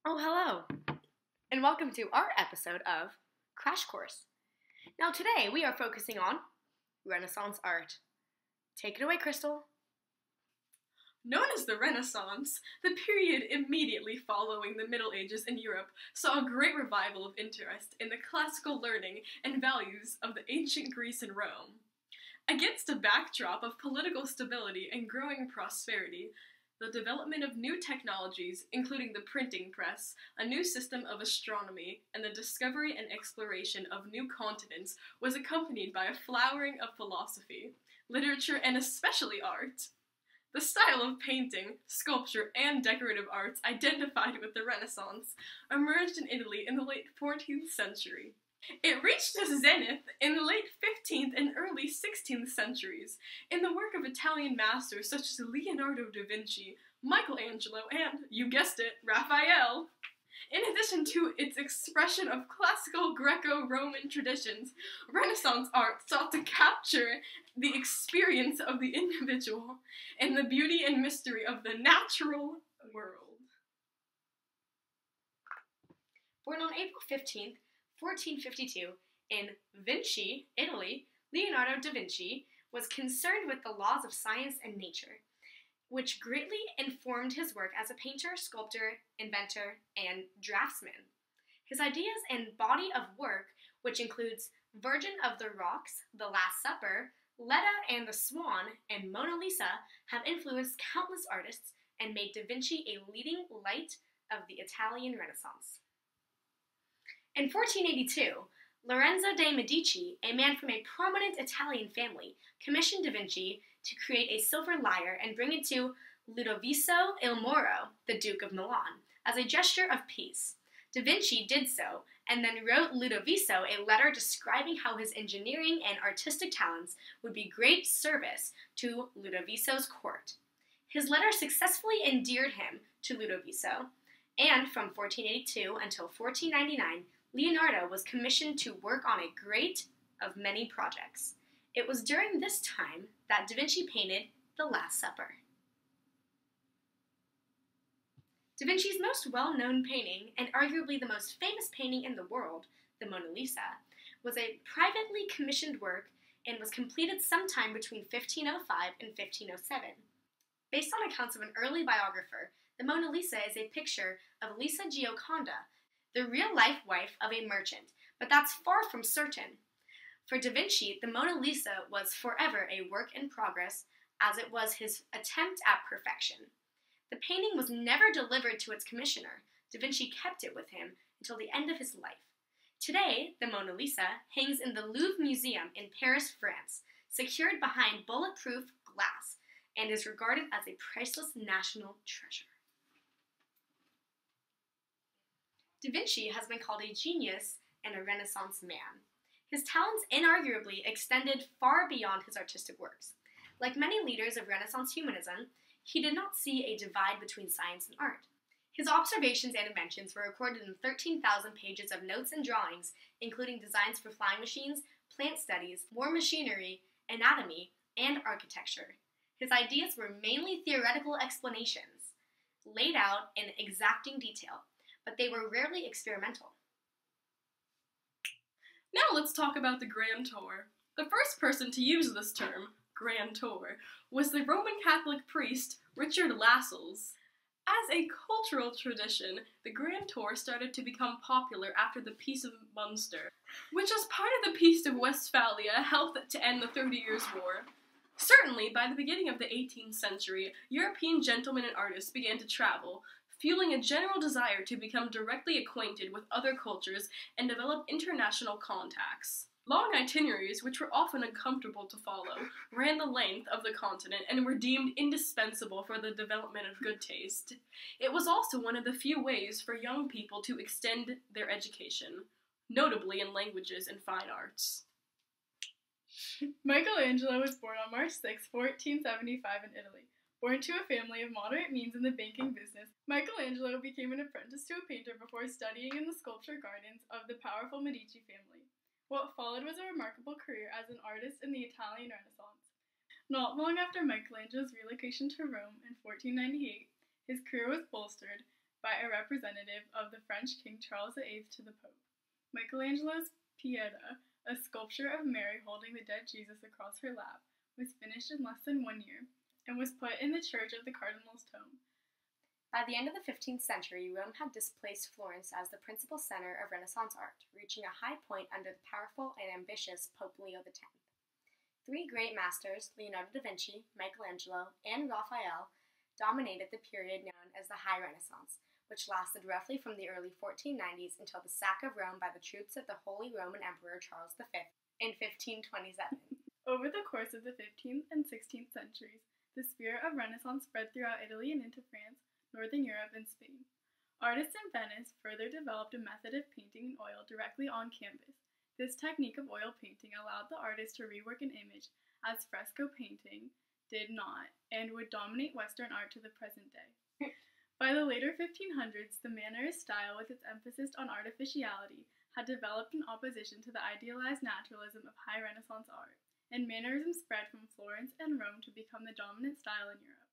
Oh, hello, and welcome to our episode of Crash Course. Now, today we are focusing on Renaissance art. Take it away, Crystal. Known as the Renaissance, the period immediately following the Middle Ages in Europe saw a great revival of interest in the classical learning and values of the ancient Greece and Rome. Against a backdrop of political stability and growing prosperity, the development of new technologies, including the printing press, a new system of astronomy, and the discovery and exploration of new continents was accompanied by a flowering of philosophy, literature, and especially art. The style of painting, sculpture, and decorative arts identified with the Renaissance emerged in Italy in the late 14th century. It reached its zenith in the late 15th and early 16th centuries in the work of Italian masters such as Leonardo da Vinci, Michelangelo, and, you guessed it, Raphael. In addition to its expression of classical Greco-Roman traditions, Renaissance art sought to capture the experience of the individual and the beauty and mystery of the natural world. Born on April 15th, 1452, in Vinci, Italy, Leonardo da Vinci was concerned with the laws of science and nature, which greatly informed his work as a painter, sculptor, inventor, and draftsman. His ideas and body of work, which includes Virgin of the Rocks, The Last Supper, Leda and the Swan, and Mona Lisa, have influenced countless artists and made Da Vinci a leading light of the Italian Renaissance. In 1482, Lorenzo de' Medici, a man from a prominent Italian family, commissioned Da Vinci to create a silver lyre and bring it to Ludovico il Moro, the Duke of Milan, as a gesture of peace. Da Vinci did so, and then wrote Ludovico a letter describing how his engineering and artistic talents would be great service to Ludovico's court. His letter successfully endeared him to Ludovico, and from 1482 until 1499, Leonardo was commissioned to work on a great of many projects. It was during this time that Da Vinci painted The Last Supper. Da Vinci's most well-known painting, and arguably the most famous painting in the world, the Mona Lisa, was a privately commissioned work and was completed sometime between 1505 and 1507. Based on accounts of an early biographer, the Mona Lisa is a picture of Lisa Gioconda, the real-life wife of a merchant, but that's far from certain. For Da Vinci, the Mona Lisa was forever a work in progress, as it was his attempt at perfection. The painting was never delivered to its commissioner. Da Vinci kept it with him until the end of his life. Today, the Mona Lisa hangs in the Louvre Museum in Paris, France, secured behind bulletproof glass, and is regarded as a priceless national treasure. Da Vinci has been called a genius and a Renaissance man. His talents inarguably extended far beyond his artistic works. Like many leaders of Renaissance humanism, he did not see a divide between science and art. His observations and inventions were recorded in 13,000 pages of notes and drawings, including designs for flying machines, plant studies, war machinery, anatomy, and architecture. His ideas were mainly theoretical explanations, laid out in exacting detail, but they were rarely experimental. Now let's talk about the Grand Tour. The first person to use this term, Grand Tour, was the Roman Catholic priest Richard Lascelles. As a cultural tradition, the Grand Tour started to become popular after the Peace of Munster, which as part of the Peace of Westphalia helped to end the 30 Years' War. Certainly, by the beginning of the 18th century, European gentlemen and artists began to travel, fueling a general desire to become directly acquainted with other cultures and develop international contacts. Long itineraries, which were often uncomfortable to follow, ran the length of the continent and were deemed indispensable for the development of good taste. It was also one of the few ways for young people to extend their education, notably in languages and fine arts. Michelangelo was born on March 6, 1475 in Italy. Born to a family of moderate means in the banking business, Michelangelo became an apprentice to a painter before studying in the sculpture gardens of the powerful Medici family. What followed was a remarkable career as an artist in the Italian Renaissance. Not long after Michelangelo's relocation to Rome in 1498, his career was bolstered by a representative of the French King Charles VIII to the Pope. Michelangelo's Pieta, a sculpture of Mary holding the dead Jesus across her lap, was finished in less than 1 year and was put in the church of the Cardinal's Tomb. By the end of the 15th century, Rome had displaced Florence as the principal center of Renaissance art, reaching a high point under the powerful and ambitious Pope Leo X. Three great masters, Leonardo da Vinci, Michelangelo, and Raphael, dominated the period known as the High Renaissance, which lasted roughly from the early 1490s until the sack of Rome by the troops of the Holy Roman Emperor Charles V in 1527. Over the course of the 15th and 16th centuries, the spirit of Renaissance spread throughout Italy and into France, Northern Europe, and Spain. Artists in Venice further developed a method of painting in oil directly on canvas. This technique of oil painting allowed the artist to rework an image, as fresco painting did not, and would dominate Western art to the present day. By the later 1500s, the Mannerist style, with its emphasis on artificiality, had developed in opposition to the idealized naturalism of High Renaissance art, and Mannerism spread from Florence and Rome to become the dominant style in Europe.